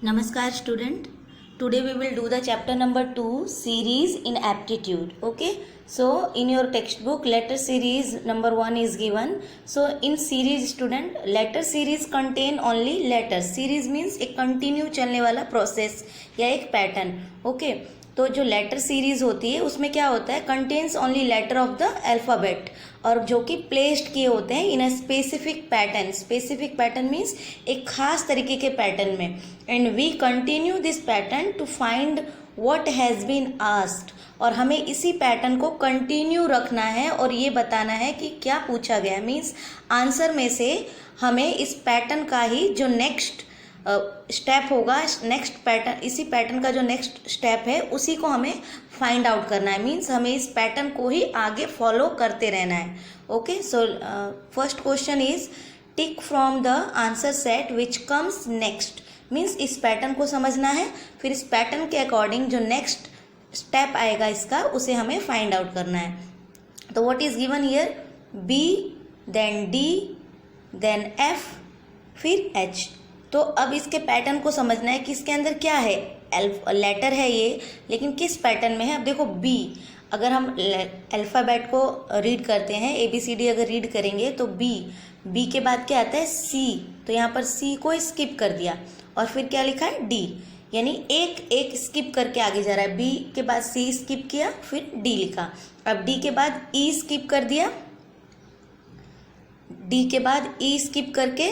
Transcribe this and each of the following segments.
Namaskar student. Today we will do the chapter number 2 series in aptitude. Okay. So in your textbook letter series number 1 is given. So in series student letter series contain only letters. Series means एक continue चलने वाला process या एक pattern. Okay. तो जो letter series होती है उसमें क्या होता है contains only letter of the alphabet और जो कि प्लेस्ड किए होते हैं in a specific pattern. Specific pattern means एक खास तरीके के पैटर्न में. And we continue this pattern to find what has been asked. और हमें इसी पैटर्न को कंटिन्यू रखना है और ये बताना है कि क्या पूछा गया है. मीन्स आंसर में से हमें इस पैटर्न का ही जो नेक्स्ट स्टेप होगा, नेक्स्ट पैटर्न, इसी पैटर्न का जो नेक्स्ट स्टेप है उसी को हमें फाइंड आउट करना है. मीन्स हमें इस पैटर्न को ही आगे फॉलो करते रहना है. Okay. So first question is tick from the answer set which comes next. Means इस पैटर्न को समझना है, फिर इस पैटर्न के अकॉर्डिंग जो नेक्स्ट स्टेप आएगा इसका उसे हमें फाइंड आउट करना है. तो what is given here? B, then D, then F, फिर एच. तो अब इसके पैटर्न को समझना है कि इसके अंदर क्या है. लेटर है ये, लेकिन किस पैटर्न में है. अब देखो बी, अगर हम अल्फ़ाबेट को रीड करते हैं ABCD अगर रीड करेंगे तो बी के बाद क्या आता है सी. तो यहाँ पर सी को स्किप कर दिया और फिर क्या लिखा है डी. यानी एक स्किप करके आगे जा रहा है. बी के बाद सी स्किप किया, फिर डी लिखा. अब डी के बाद ई स्किप कर दिया, डी के बाद ई स्किप करके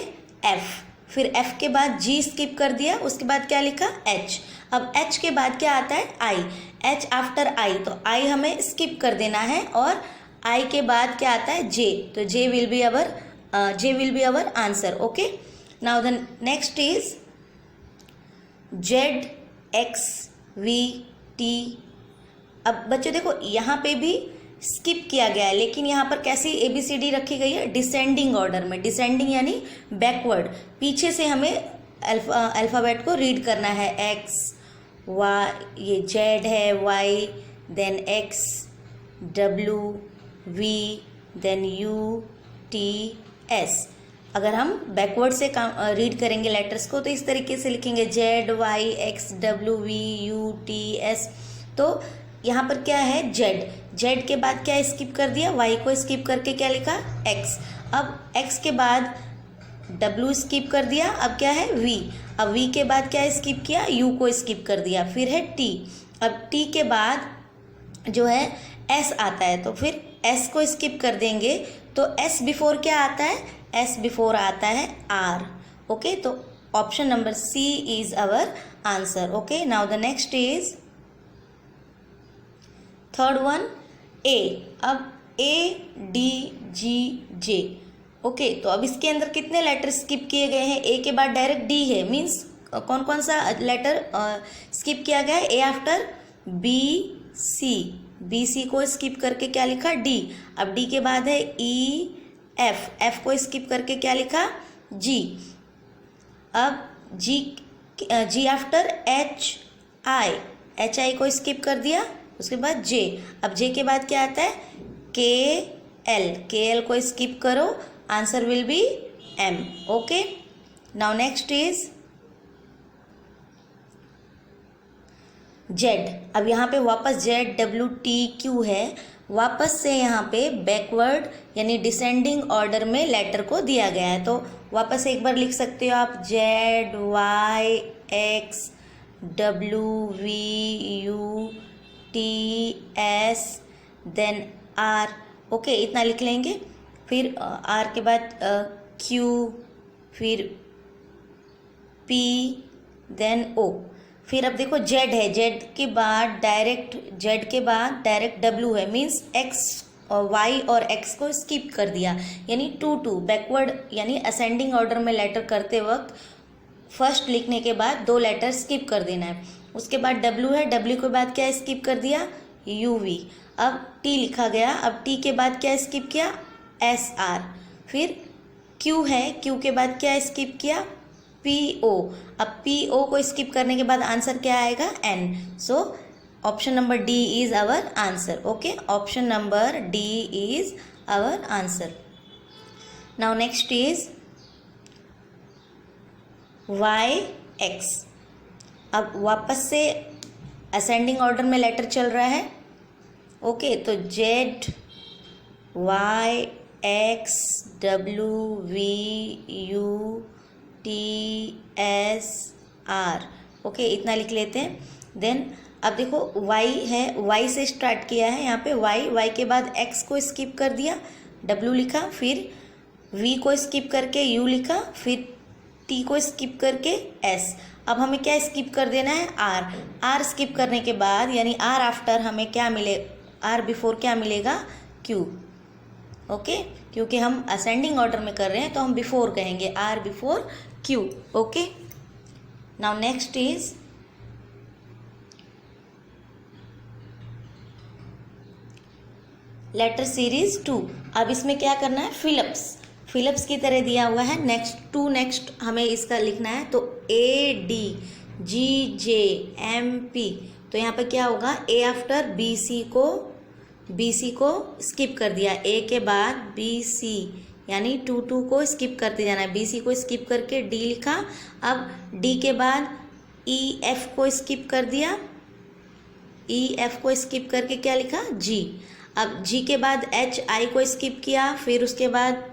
एफ, फिर एफ के बाद जी स्किप कर दिया, उसके बाद क्या लिखा एच. अब एच के बाद क्या आता है आई. एच आफ्टर आई, तो आई हमें स्किप कर देना है और आई के बाद क्या आता है जे. तो J will be our answer. Okay. Now the next is Z, X, V, T. अब बच्चों देखो यहाँ पे भी स्किप किया गया है, लेकिन यहाँ पर कैसी ABCD रखी गई है डिसेंडिंग ऑर्डर में. डिसेंडिंग यानी बैकवर्ड, पीछे से हमें अल्फ़ाबेट को रीड करना है. एक्स, वाई, ये जेड है, Y, then X, W, V, then U, T, S. अगर हम बैकवर्ड से रीड करेंगे लेटर्स को तो इस तरीके से लिखेंगे Z, Y, X, W, V, U, T, S. तो यहाँ पर क्या है जेड के बाद क्या स्किप कर दिया, वाई को स्किप करके क्या लिखा एक्स. अब एक्स के बाद डब्ल्यू स्किप कर दिया, अब क्या है वी. अब वी के बाद क्या स्किप किया, यू को स्किप कर दिया, फिर है टी. अब टी के बाद जो है एस आता है, तो फिर एस को स्किप कर देंगे. तो एस बिफोर क्या आता है, एस बिफोर आता है आर. ओके. तो option number C is our answer. Okay. Now the next is third one A. अब A, D, G, J. Okay. तो अब इसके अंदर कितने लेटर स्किप किए गए हैं. ए के बाद डायरेक्ट डी है, मीन्स कौन कौन सा लेटर स्किप किया गया है. A after B, C. B, सी को स्किप करके क्या लिखा डी. अब डी के बाद है ई, एफ. एफ को स्किप करके क्या लिखा जी. अब G after H, I. H I को स्किप कर दिया, उसके बाद जे. अब जे के बाद क्या आता है के एल को स्किप करो, answer will be M. Okay. Now next is Z. अब यहाँ पे वापस जेड, डब्ल्यू, टी, क्यू है. वापस से यहाँ पे बैकवर्ड यानी डिसेंडिंग ऑर्डर में लेटर को दिया गया है. तो वापस एक बार लिख सकते हो आप Z, Y, X, W, V, U, T, S, then R. Okay. इतना लिख लेंगे. फिर आर के बाद क्यू, फिर पी, देन ओ. फिर अब देखो जेड है, जेड के बाद डायरेक्ट डब्ल्यू है. मीन्स एक्स, वाई और एक्स को स्किप कर दिया, यानी टू बैकवर्ड यानी असेंडिंग ऑर्डर में लेटर करते वक्त फर्स्ट लिखने के बाद 2 लेटर स्किप कर देना है. उसके बाद डब्ल्यू है, डब्ल्यू के बाद क्या स्किप कर दिया यू, वी. अब टी लिखा गया. अब टी के बाद क्या स्किप किया एस, आर. फिर क्यू है, क्यू के बाद क्या स्किप किया पी, ओ. अब पी, ओ को स्किप करने के बाद आंसर क्या आएगा N. So option number D is our answer. Okay. Option number D is our answer. Now next is Y, X. अब वापस से असेंडिंग ऑर्डर में लेटर चल रहा है। ओके, तो Z Y X W V U T S R, okay इतना लिख लेते हैं। देन अब देखो y है, y से स्टार्ट किया है यहाँ पे, y के बाद x को स्किप कर दिया, w लिखा, फिर v को स्किप करके u लिखा, फिर t को स्किप करके s। अब हमें क्या स्किप कर देना है, r स्किप करने के बाद यानी r आफ्टर हमें क्या मिले, r बिफोर क्या मिलेगा, q। ओके, क्योंकि हम असेंडिंग ऑर्डर में कर रहे हैं तो हम बिफोर कहेंगे, r before q। Okay, now next is letter series 2। अब इसमें क्या करना है, फिलअप्स की तरह दिया हुआ है। नेक्स्ट हमें इसका लिखना है, तो A D G J M P, तो यहाँ पर क्या होगा, ए आफ्टर बी सी को स्किप कर दिया, ए के बाद बी सी यानी 2 को स्किप करते जाना है, बी सी को स्किप करके डी लिखा। अब डी के बाद ई एफ को स्किप कर दिया, ई एफ को स्किप करके क्या लिखा, जी। अब जी के बाद एच आई को स्किप किया, फिर उसके बाद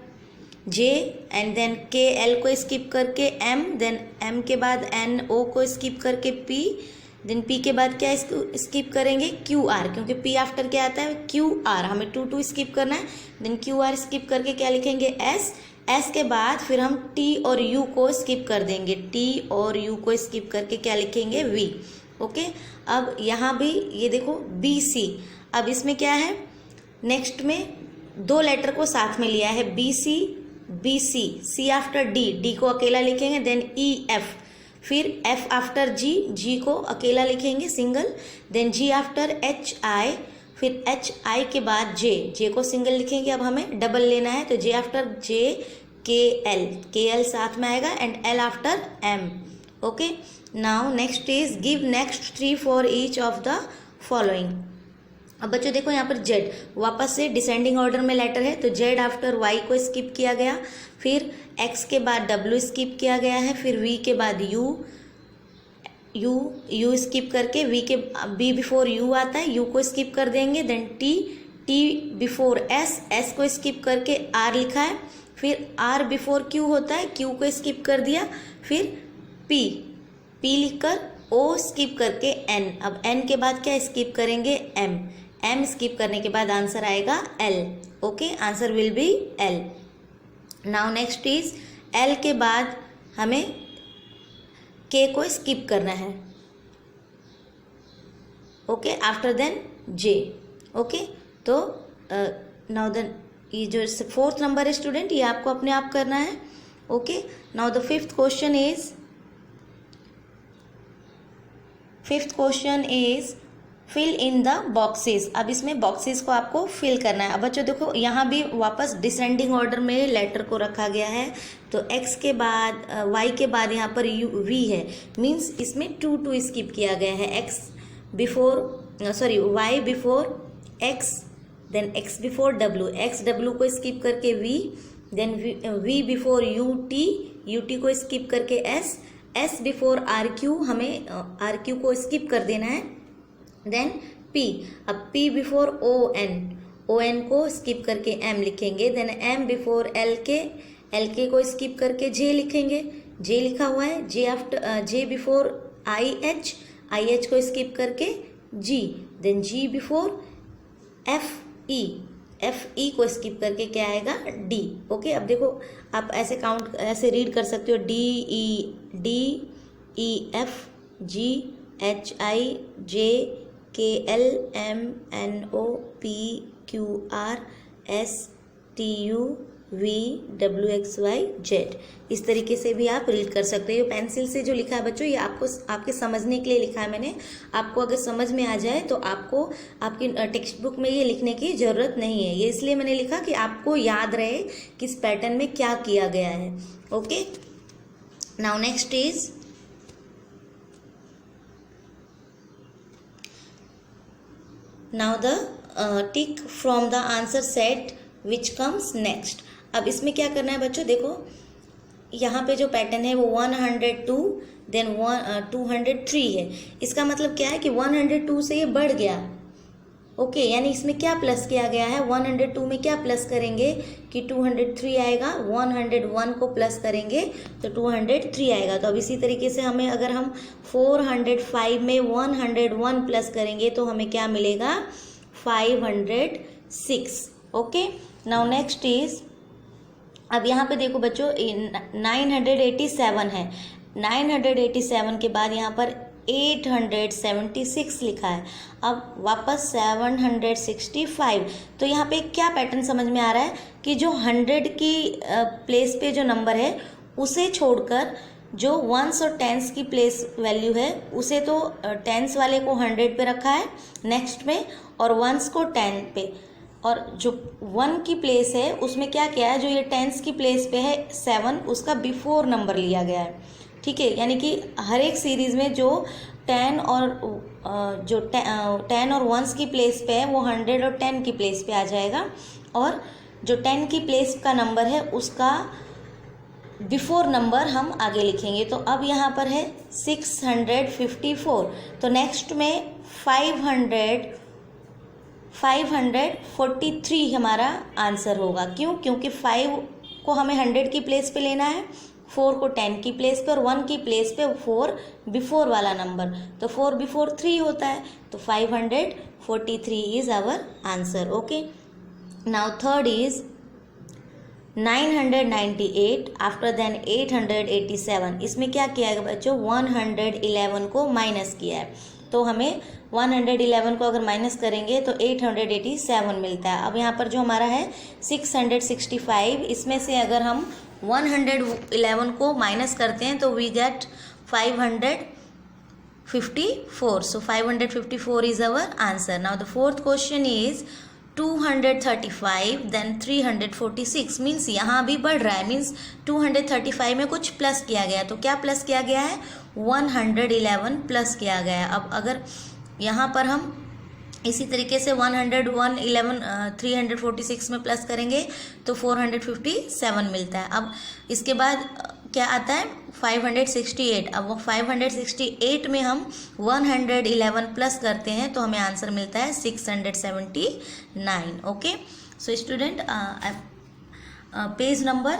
जे एंड देन के एल को स्किप करके एम, देन एम के बाद एन ओ को स्किप करके पी, देन पी के बाद क्या स्किप करेंगे, क्यू आर, क्योंकि पी आफ्टर क्या आता है, क्यू आर, हमें 2 स्किप करना है। देन क्यू आर स्किप करके क्या लिखेंगे, एस के बाद फिर हम टी और यू को स्किप कर देंगे, टी और यू को स्किप करके क्या लिखेंगे, वी। ओके, अब यहाँ भी ये देखो बी सी, अब इसमें क्या है, नेक्स्ट में 2 लेटर को साथ में लिया है, B C, C after D को अकेला लिखेंगे, देन ई एफ, फिर एफ आफ्टर जी को अकेला लिखेंगे single, then G after H I, फिर एच आई के बाद जे को सिंगल लिखेंगे। अब हमें डबल लेना है, तो जे आफ्टर जे के एल साथ में आएगा, and L after M. Okay, now next is give next 3 for each of the following. अब बच्चों देखो यहाँ पर जेड, वापस से डिसेंडिंग ऑर्डर में लेटर है, तो जेड आफ्टर वाई को स्किप किया गया, फिर एक्स के बाद डब्ल्यू स्किप किया गया है, फिर वी के बाद यू स्किप करके बी बिफोर यू आता है, यू को स्किप कर देंगे, देन टी बिफोर एस को स्किप करके आर लिखा है, फिर आर बिफोर क्यू होता है, क्यू को स्किप कर दिया, फिर पी लिखकर ओ स्किप करके एन, अब एन के बाद क्या स्किप करेंगे, एम स्किप करने के बाद आंसर आएगा L. Okay, answer will B L. Now next is L के बाद हमें के को स्किप करना है। ओके, आफ्टर देन जे। ओके, तो नाउ देन ये जो 4th नंबर है स्टूडेंट, ये आपको अपने आप करना है। Okay, now the 5th question is fill in the boxes. अब इसमें बॉक्सेस को आपको फिल करना है। अब बच्चों देखो यहाँ भी वापस डिसेंडिंग ऑर्डर में लेटर को रखा गया है, तो x के बाद y के बाद यहाँ पर v है, मीन्स इसमें 2 स्किप किया गया है, y before x, then x before w, x w को स्किप करके v, then v before ut को स्किप करके s बिफोर rq, हमें rq को स्किप कर देना है, देन P, अब P बिफोर ON को स्किप करके M लिखेंगे, देन M बिफोर LK को स्किप करके J लिखेंगे, J लिखा हुआ है, J बिफोर IH को स्किप करके G, then G before FE को स्किप करके क्या आएगा, D। ओके, अब देखो आप ऐसे रीड कर सकते हो, DEF GHI KL MNO PQR STU VWXYZ, इस तरीके से भी आप रीड कर सकते हो। पेंसिल से जो लिखा है बच्चों, ये आपके समझने के लिए लिखा है मैंने। आपको अगर समझ में आ जाए तो आपको आपकी टेक्स्ट बुक में ये लिखने की ज़रूरत नहीं है, ये इसलिए मैंने लिखा कि आपको याद रहे किस पैटर्न में क्या किया गया है। Okay, now next is now the tick from the answer set which comes next. अब इसमें क्या करना है बच्चों, देखो यहाँ पे जो पैटर्न है वो 102 देन 203 है। इसका मतलब क्या है कि 102 से ये बढ़ गया। ओके, यानी इसमें क्या प्लस किया गया है, 102 में क्या प्लस करेंगे कि 203 आएगा, 101 को प्लस करेंगे तो 203 आएगा। तो अब इसी तरीके से हमें अगर हम 405 में 101 प्लस करेंगे तो हमें क्या मिलेगा, 506। ओके, नाउ नेक्स्ट इज, अब यहाँ पे देखो बच्चों 987 है, 987 के बाद यहाँ पर 876 लिखा है, अब वापस 765। तो यहाँ पे क्या पैटर्न समझ में आ रहा है कि जो 100 की प्लेस पे जो नंबर है उसे छोड़कर जो वंस और टेंस की प्लेस वैल्यू है उसे तो टेंस वाले को 100 पे रखा है नेक्स्ट में, और वंस को 10 पे, और जो 1 की प्लेस है उसमें क्या किया है, जो ये टेंस की प्लेस पे है 7, उसका बिफोर नंबर लिया गया है। ठीक है, यानी कि हर एक सीरीज़ में जो 10 और वंस की प्लेस पे है वो 100 और 10 की प्लेस पे आ जाएगा, और जो 10 की प्लेस का नंबर है उसका बिफोर नंबर हम आगे लिखेंगे। तो अब यहाँ पर है 654, तो नेक्स्ट में 543 हमारा आंसर होगा। क्यों? क्योंकि 5 को हमें 100 की प्लेस पे लेना है, 4 को 10 की प्लेस पे, और 1 की प्लेस पे 4 बिफोर वाला नंबर, तो 4 बिफोर 3 होता है, तो 543 is our answer. Okay, now third is 998 after then 887। इसमें क्या किया है बच्चों, 111 को माइनस किया है, तो हमें 111 को अगर माइनस करेंगे तो 887 मिलता है। अब यहाँ पर जो हमारा है 665, इसमें से अगर हम 111 को माइनस करते हैं तो we get 554, so 554 is our answer. Now the fourth question is 235 then 346, means यहाँ भी बढ़ रहा है, मीन्स 235 में कुछ प्लस किया गया, तो क्या प्लस किया गया है, 111 प्लस किया गया है। अब अगर यहाँ पर हम इसी तरीके से 346 में प्लस करेंगे तो 457 मिलता है। अब इसके बाद क्या आता है, 568। अब वो 568 में हम 111 प्लस करते हैं तो हमें आंसर मिलता है 679। Okay, so student page number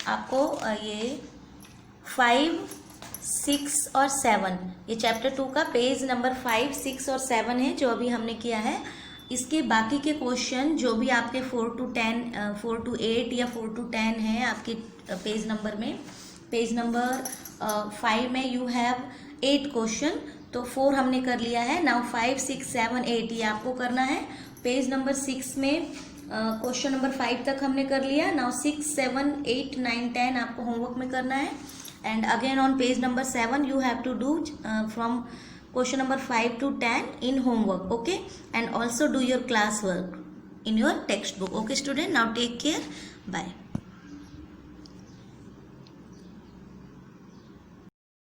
आपको ये 5, 6 और 7, ये चैप्टर 2 का पेज नंबर 5, 6 और 7 है जो अभी हमने किया है। इसके बाकी के क्वेश्चन जो भी आपके 4 to 8 या 4 to 10 है आपके पेज नंबर में, पेज नंबर 5 में यू हैव 8 क्वेश्चन, तो 4 हमने कर लिया है। नाउ 5, 6, 7, 8 ये आपको करना है। पेज नंबर 6 में क्वेश्चन नंबर 5 तक हमने कर लिया। नाउ 6, 7, 8, 9, 10 आपको होमवर्क में करना है। And again on page number 7 you have to do from question number 5 to 10 in homework, okay, and also do your class work in your textbook. Okay student, now take care, bye.